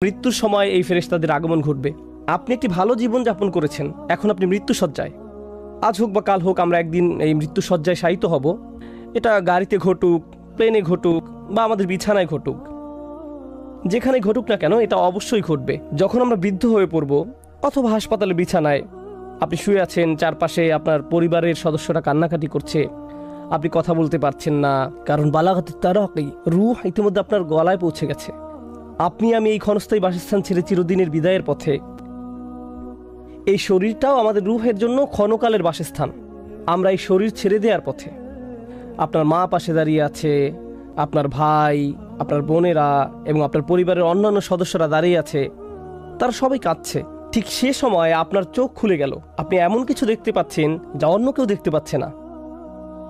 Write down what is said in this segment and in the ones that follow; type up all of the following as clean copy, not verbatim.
মৃত্যুর সময় এই ফেরেশতাদের আগমন ঘটবে। আপনি একটি ভালো জীবন যাপন করেছেন, এখন আপনি মৃত্যুশয্যায়। আজ হোক বা কাল হোক আমরা একদিন এই মৃত্যুশয্যায় শায়িত হব। এটা গাড়িতে ঘটুক, প্লেনে ঘটুক বা আমাদের বিছানায় ঘটুক, যেখানে ঘটুক না কেন এটা অবশ্যই ঘটবে। যখন আমরা বৃদ্ধ হয়ে পড়ব অথবা হাসপাতালে বিছানায় আপনি শুয়ে আছেন, চারপাশে আপনার পরিবারের সদস্যরা কান্নাকাটি করছে, আপনি কথা বলতে পারছেন না, কারণ বালাগাত তারাকি, রূহ ইতিমধ্যে আপনার গলায় পৌঁছে গেছে। আপনি আমি এই ক্ষণস্থায়ী বাসস্থান ছেড়ে চিরদিনের বিদায়ের পথে। এই শরীরটাও আমাদের রূহের জন্য ক্ষণকালের বাসস্থান। আমরা এই শরীর ছেড়ে দেওয়ার পথে। আপনার মা পাশে দাঁড়িয়ে আছে, আপনার ভাই, আপনার বোনেরা এবং আপনার পরিবারের অন্যান্য সদস্যরা দাঁড়িয়ে আছে, তারা সবাই কাঁদছে। ঠিক সে সময় আপনার চোখ খুলে গেল, আপনি এমন কিছু দেখতে পাচ্ছেন যা অন্য কেউ দেখতে পাচ্ছে না।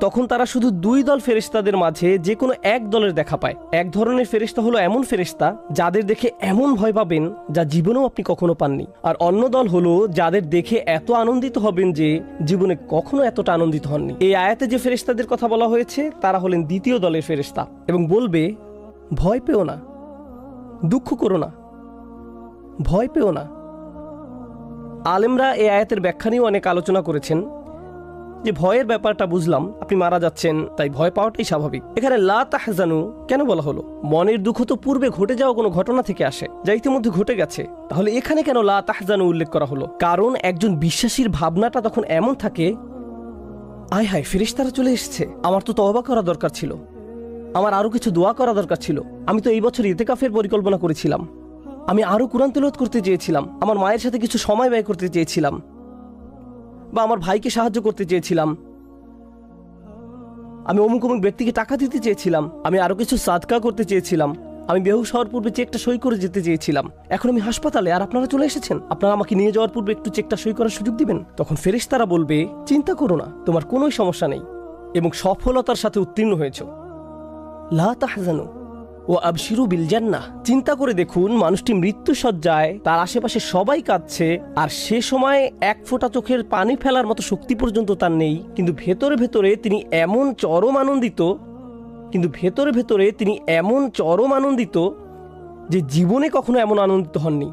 তখন তারা শুধু দুই দল ফেরেশতাদের মাঝে যে কোনো এক দলের দেখা পায়। এক ধরনের ফেরেশতা হলো এমন ফেরেশতা যাদের দেখে এমন ভয় পাবেন যা জীবনেও আপনি কখনো পাননি, আর অন্য দল হলো যাদের দেখে এত আনন্দিত হবেন যে জীবনে কখনো এতটা আনন্দিত হননি। এই আয়াতে যে ফেরেশতাদের কথা বলা হয়েছে তারা হলেন দ্বিতীয় দলের ফেরেশতা, এবং বলবে ভয় পেও না, দুঃখ করো না, ভয় পেও না। আলেমরা এই আয়াতের ব্যাখ্যা নিয়েও অনেক আলোচনা করেছেন যে ভয়ের ব্যাপারটা বুঝলাম, আপনি মারা যাচ্ছেন তাই ভয় পাওয়াটাই স্বাভাবিক। এখানে লা তাহজানু কেন বলা হলো? মনের দুঃখ তো পূর্বে ঘটে যাওয়া কোনো ঘটনা থেকে আসে যা ইতিমধ্যে ঘটে গেছে, তাহলে এখানে কেন লা তাহজানু উল্লেখ করা হলো? কারণ একজন বিশ্বাসীর ভাবনাটা তখন এমন থাকে, আয় হায় ফেরেশতারা চলে এসেছে, আমার তো তওবা করা দরকার ছিল, আমার আরো কিছু দোয়া করা দরকার ছিল, আমি তো এই বছর ইতিকাফের পরিকল্পনা করেছিলাম, আমি আরো কুরআন তেলাওয়াত করতে চেয়েছিলাম, আমার মায়ের সাথে কিছু সময় ব্যয় করতে চেয়েছিলাম, বা আমার ভাইকে সাহায্য করতে চেয়েছিলাম, আমি অমুক অমুক ব্যক্তিকে টাকা দিতে চেয়েছিলাম, আমি আরো কিছু সাদকা করতে চেয়েছিলাম, আমি বেহুশ হওয়ার পূর্বে চেকটা সই করে যেতে চেয়েছিলাম, এখন আমি হাসপাতালে আর আপনারা চলে এসেছেন, আপনারা আমাকে নিয়ে যাওয়ার পূর্বে একটু চেকটা সই করার সুযোগ দিবেন। তখন ফেরেশতারা বলবে চিন্তা করো না, তোমার কোনো সমস্যা নেই এবং সফলতার সাথে উত্তীর্ণ হয়েছ। লা তাহজানু ও আবশিরু বিল জান্নাহ। চিন্তা করে দেখুন, মানুষটি মৃত্যুশয্যায়, তার আশেপাশে সবাই কাঁদছে, আর সে সময় এক ফোঁটা চোখের পানি ফেলার মতো শক্তি পর্যন্ত তার নেই, কিন্তু ভেতরে ভেতরে তিনি এমন চরম আনন্দিত, যে জীবনে কখনো এমন আনন্দিত হননি,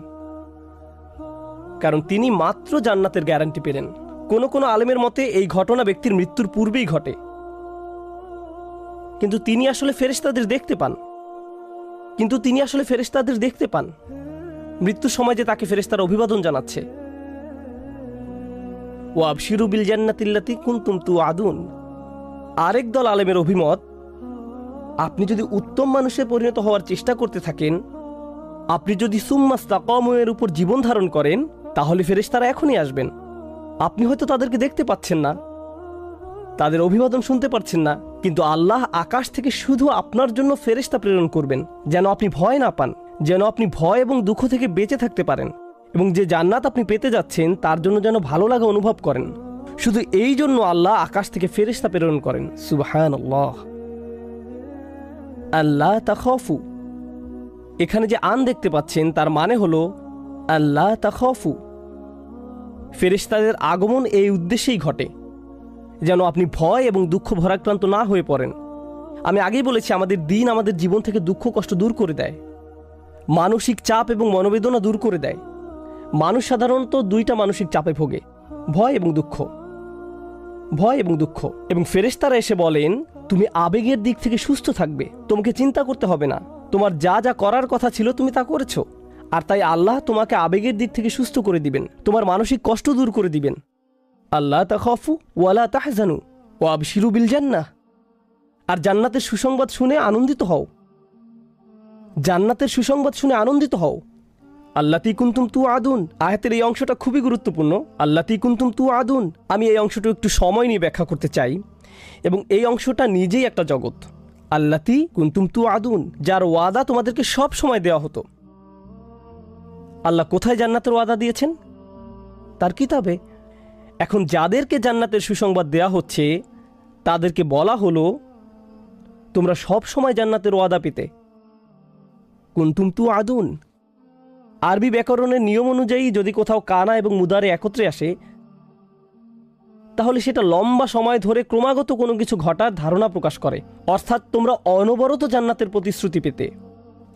কারণ তিনি মাত্র জান্নাতের গ্যারান্টি পেলেন। কোনো কোনো আলেমের মতে এই ঘটনা ব্যক্তির মৃত্যুর পূর্বেই ঘটে, কিন্তু তিনি আসলে ফেরেশতাদের দেখতে পান, মৃত্যুর সময় যে তাকে ফেরেশতারা অভিবাদন জানাচ্ছে, ও আবশিরু বিল জান্নাতিল্লাতী কুনতুম তুআদুন। আরেক দল আলেমের অভিমত, আপনি যদি উত্তম মানুষে পরিণত হওয়ার চেষ্টা করতে থাকেন, আপনি যদি সুম্মাস্তাকামু এর উপর জীবন ধারণ করেন, তাহলে ফেরেশতারা এখনই আসবেন। আপনি হয়তো তাদেরকে দেখতে পাচ্ছেন না, তাদের অভিবাদন শুনতে পারছেন না, কিন্তু আল্লাহ আকাশ থেকে শুধু আপনার জন্য ফেরেশতা প্রেরণ করবেন, যেন আপনি ভয় না পান, যেন আপনি ভয় এবং দুঃখ থেকে বেঁচে থাকতে পারেন, এবং যে জান্নাত আপনি পেতে যাচ্ছেন তার জন্য যেন ভালো লাগা অনুভব করেন। শুধু এই জন্য আল্লাহ আকাশ থেকে ফেরেশতা প্রেরণ করেন। সুবহানাল্লাহ। আল্লাহ তাখাফু, এখানে যে আন দেখতে পাচ্ছেন তার মানে হলো আল্লাহ তাখাফু। ফেরেশতাদের আগমন এই উদ্দেশ্যেই ঘটে, যেন আপনি ভয় এবং দুঃখ ভরাক্রান্ত না হয়ে পড়েন। আমি আগেই বলেছি, আমাদের দিন আমাদের জীবন থেকে দুঃখ কষ্ট দূর করে দেয়, মানসিক চাপ এবং মনোবেদনা দূর করে দেয়। মানুষ সাধারণত দুইটা মানসিক চাপে ভোগে, ভয় এবং দুঃখ। এবং ফেরেশতারা এসে বলেন তুমি আবেগের দিক থেকে সুস্থ থাকবে, তোমাকে চিন্তা করতে হবে না, তোমার যা যা করার কথা ছিল তুমি তা করেছো, আর তাই আল্লাহ তোমাকে আবেগের দিক থেকে সুস্থ করে দিবেন, তোমার মানসিক কষ্ট দূর করে দিবেন। আল্লাহ তাখাফু ওয়ালা তাহজানু ওয়া আবশিরু বিল জান্নাহ। আর জান্নাতের সুসংবাদ শুনে আনন্দিত হও। আল্লাতী কুনতুম তুআদুন। আয়াতের এই অংশটা খুবই গুরুত্বপূর্ণ। আল্লাতী কুনতুম তুআদুন, আমি এই অংশটা একটু সময় নিয়ে ব্যাখ্যা করতে চাই, এবং এই অংশটা নিজেই একটা জগৎ। আল্লাতী কুনতুম তুআদুন, যার ওয়াদা তোমাদেরকে সব সময় দেওয়া হতো। আল্লাহ কোথায় জান্নাতের ওয়াদা দিয়েছেন? তার কিতাবে। এখন যাদেরকে জান্নাতের সুসংবাদ দেয়া হচ্ছে তাদেরকে বলা হলো তোমরা সব সময় জান্নাতের ওয়াদা পেতে। কুনতুম তুআদুন। আরবি ব্যাকরণের নিয়ম অনুযায়ী যদি কোথাও কানা এবং মুদারে একত্রে আসে, তাহলে সেটা লম্বা সময় ধরে ক্রমাগত কোনো কিছু ঘটার ধারণা প্রকাশ করে, অর্থাৎ তোমরা অনবরত জান্নাতের প্রতিশ্রুতি পেতে।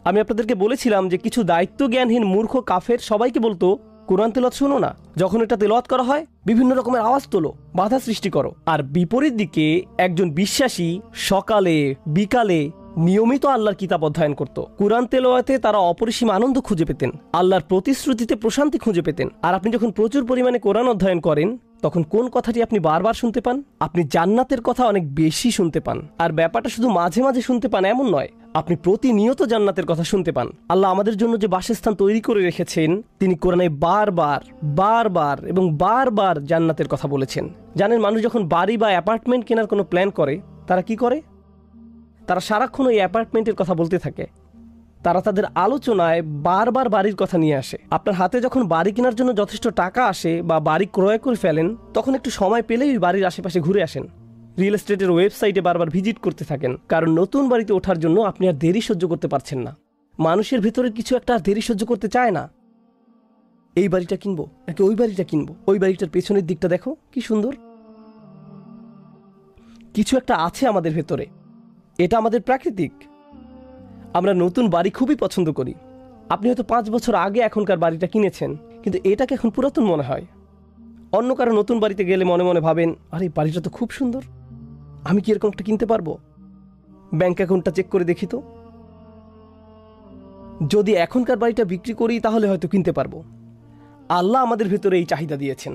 আমি আপনাদেরকে বলেছিলাম যে কিছু দায়িত্ব জ্ঞানহীন মূর্খ কাফের সবাইকে বলতো কোরআন তেলাওয়াত শোনো না, যখন এটা তেলাওয়াত করা হয় বিভিন্ন রকমের আওয়াজ তোলো, বাধা সৃষ্টি করো। আর বিপরীত দিকে একজন বিশ্বাসী সকালে বিকালে নিয়মিত আল্লাহর কিতাব অধ্যয়ন করত। কোরআন তেলাওয়াতে তারা অপরিসীম আনন্দ খুঁজে পেতেন, আল্লাহর প্রতিশ্রুতিতে প্রশান্তি খুঁজে পেতেন। আর আপনি যখন প্রচুর পরিমাণে কোরআন অধ্যয়ন করেন তখন কোন কথাটি আপনি বারবার শুনতে পান? আপনি জান্নাতের কথা অনেক বেশি শুনতে পান। আর ব্যাপারটা শুধু মাঝে মাঝে শুনতে পান এমন নয়, আপনি প্রতিনিয়ত জান্নাতের কথা শুনতে পান। আল্লাহ আমাদের জন্য যে বাসস্থান তৈরি করে রেখেছেন, তিনি কোরআনে বারবার বারবার এবং বারবার জান্নাতের কথা বলেছেন। জানেন, মানুষ যখন বাড়ি বা অ্যাপার্টমেন্ট কেনার কোনো প্ল্যান করে তারা কি করে? তারা সারাক্ষণ ওই অ্যাপার্টমেন্টের কথা বলতে থাকে। তারা তাদের আলোচনায় বারবার বাড়ির কথা নিয়ে আসে। আপনার হাতে যখন বাড়ি কেনার জন্য যথেষ্ট টাকা আসে বা বাড়ি ক্রয় করে ফেলেন, তখন একটু সময় পেলেই ওই বাড়ির আশেপাশে ঘুরে আসেন, রিয়েল এস্টেটের ওয়েবসাইটে বারবার ভিজিট করতে থাকেন। কারণ নতুন বাড়িতে ওঠার জন্য আপনি আর দেরি সহ্য করতে পারছেন না। মানুষের ভিতরে কিছু একটা আর দেরি সহ্য করতে চায় না। এই বাড়িটা কিনবো নাকি ওই বাড়িটা কিনবো, ওই বাড়িটার পেছনের দিকটা দেখো কি সুন্দর। কিছু একটা আছে আমাদের ভেতরে, এটা আমাদের প্রাকৃতিক। আমরা নতুন বাড়ি খুবই পছন্দ করি। আপনি হয়তো 5 বছর আগে এখনকার বাড়িটা কিনেছেন, কিন্তু এটাকে এখন পুরাতন মনে হয়। অন্য কারো নতুন বাড়িতে গেলে মনে মনে ভাবেন, আরে বাড়িটা তো খুব সুন্দর, আমি কি এরকম একটা কিনতে পারবো? ব্যাংক অ্যাকাউন্টটা চেক করে দেখি তো, যদি এখনকার বাড়িটা বিক্রি করি তাহলে হয়তো কিনতে পারবো। আল্লাহ আমাদের ভেতরে এই চাহিদা দিয়েছেন।